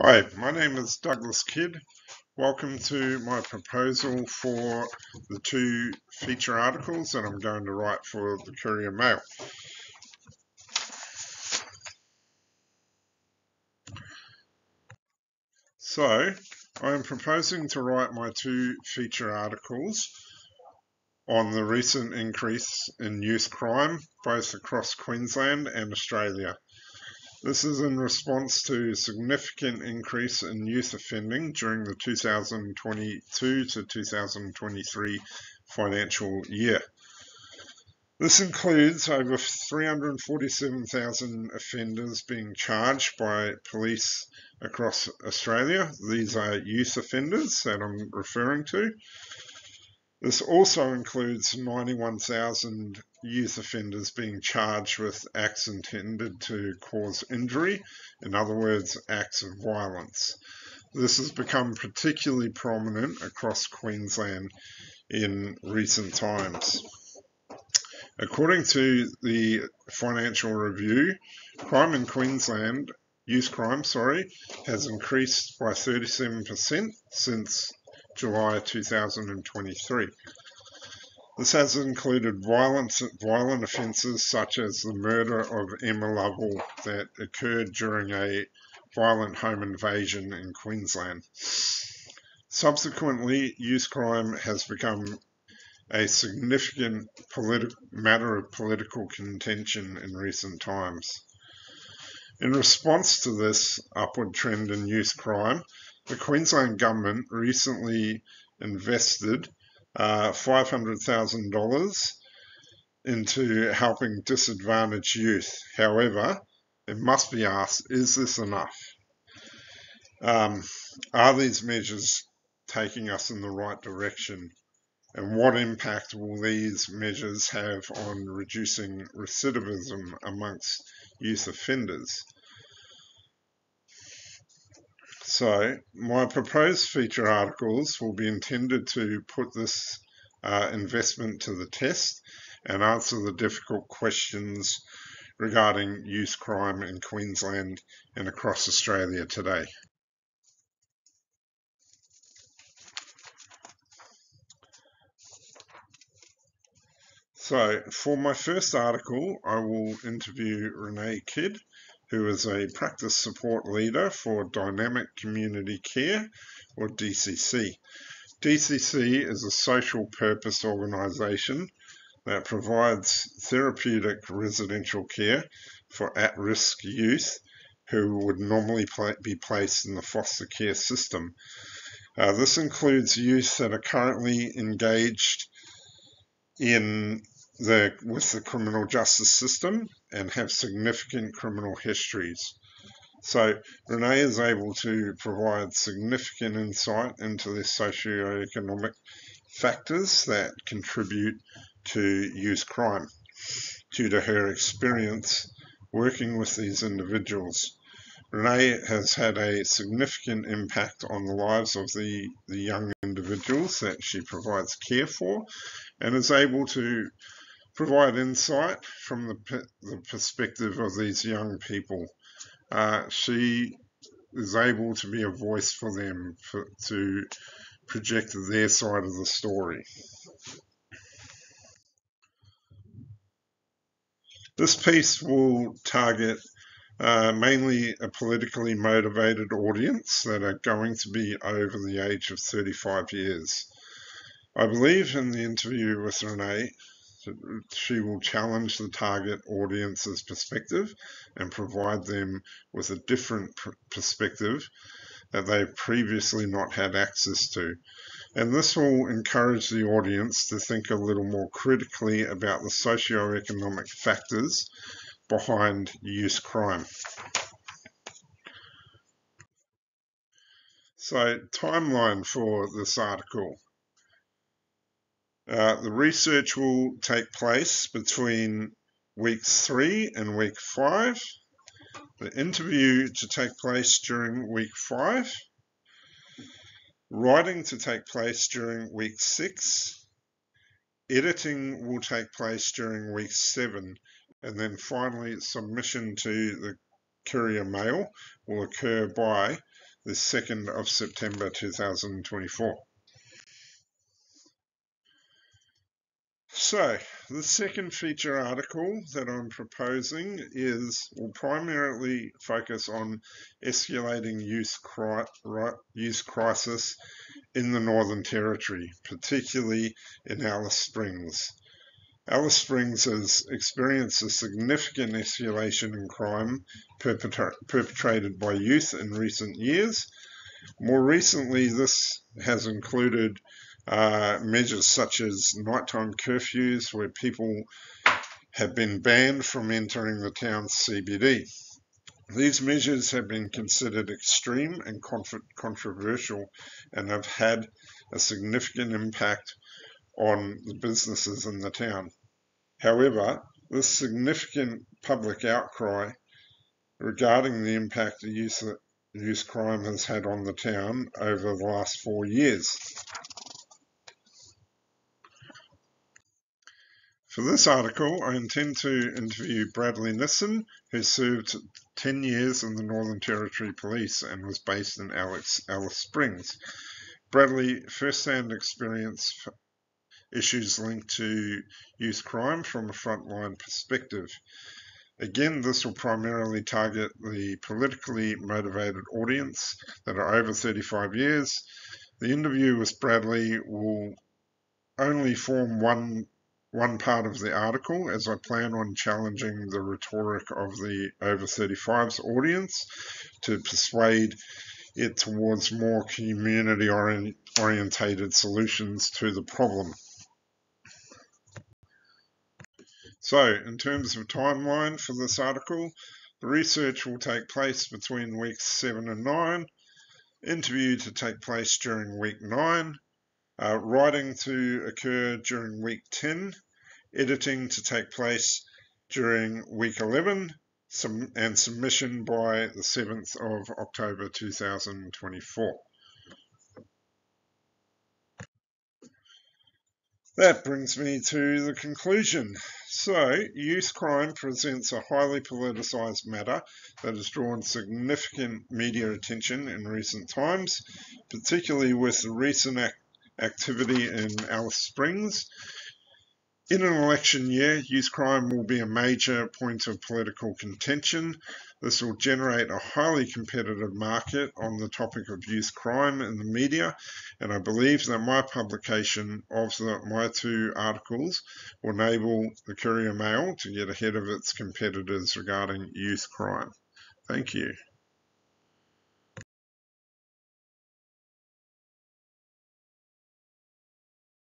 Hi, my name is Douglas Kidd. Welcome to my proposal for the two feature articles that I'm going to write for the Courier Mail. So, I am proposing to write my two feature articles on the recent increase in youth crime, both across Queensland and Australia. This is in response to a significant increase in youth offending during the 2022 to 2023 financial year. This includes over 347,000 offenders being charged by police across Australia. These are youth offenders that I'm referring to. This also includes 91,000 youth offenders being charged with acts intended to cause injury, in other words, acts of violence. This has become particularly prominent across Queensland in recent times. According to the Financial Review, crime in Queensland, youth crime, has increased by 37% since July 2023. This has included violent offences such as the murder of Emma Lovell that occurred during a violent home invasion in Queensland. Subsequently, youth crime has become a significant matter of political contention in recent times. In response to this upward trend in youth crime, the Queensland government recently invested $500,000 into helping disadvantaged youth. However, it must be asked, is this enough? Are these measures taking us in the right direction? And what impact will these measures have on reducing recidivism amongst youth offenders? So, my proposed feature articles will be intended to put this investment to the test and answer the difficult questions regarding youth crime in Queensland and across Australia today. So, for my first article, I will interview Renee Kidd, who is a practice support leader for Dynamic Community Care, or DCC. DCC is a social purpose organisation that provides therapeutic residential care for at-risk youth who would normally be placed in the foster care system. This includes youth that are currently engaged with the criminal justice system and have significant criminal histories. So Renee is able to provide significant insight into the socioeconomic factors that contribute to youth crime due to her experience working with these individuals. Renee has had a significant impact on the lives of the young individuals that she provides care for, and is able to provide insight from the perspective of these young people. She is able to be a voice for them to project their side of the story. This piece will target mainly a politically motivated audience that are going to be over the age of 35 years. I believe in the interview with Renee, she will challenge the target audience's perspective and provide them with a different perspective that they've previously not had access to. And this will encourage the audience to think a little more critically about the socio-economic factors behind youth crime. So, timeline for this article. The research will take place between weeks 3 and week 5. The interview to take place during week 5. Writing to take place during week 6. Editing will take place during week 7. And then finally, submission to the Courier Mail will occur by the 2nd of September 2024. So, the second feature article that I'm proposing will primarily focus on escalating youth crisis in the Northern Territory, particularly in Alice Springs. Alice Springs has experienced a significant escalation in crime perpetrated by youth in recent years. More recently, this has included measures such as nighttime curfews, where people have been banned from entering the town's CBD. These measures have been considered extreme and controversial and have had a significant impact on the businesses in the town. However, this significant public outcry regarding the impact the youth crime has had on the town over the last 4 years. For this article, I intend to interview Bradley Nissen, who served 10 years in the Northern Territory Police and was based in Alice Springs. Bradley first-hand experience issues linked to youth crime from a frontline perspective. Again, this will primarily target the politically motivated audience that are over 35 years. The interview with Bradley will only form one part of the article, as I plan on challenging the rhetoric of the over 35s audience to persuade it towards more community orientated solutions to the problem. So, in terms of timeline for this article, the research will take place between weeks 7 and 9, interview to take place during week 9, writing to occur during week 10, editing to take place during week 11, and submission by the 7th of October 2024. That brings me to the conclusion. So, youth crime presents a highly politicised matter that has drawn significant media attention in recent times, particularly with the recent activity in Alice Springs. In an election year, youth crime will be a major point of political contention. This will generate a highly competitive market on the topic of youth crime in the media, and I believe that my publication of my 2 articles will enable the Courier Mail to get ahead of its competitors regarding youth crime. Thank you.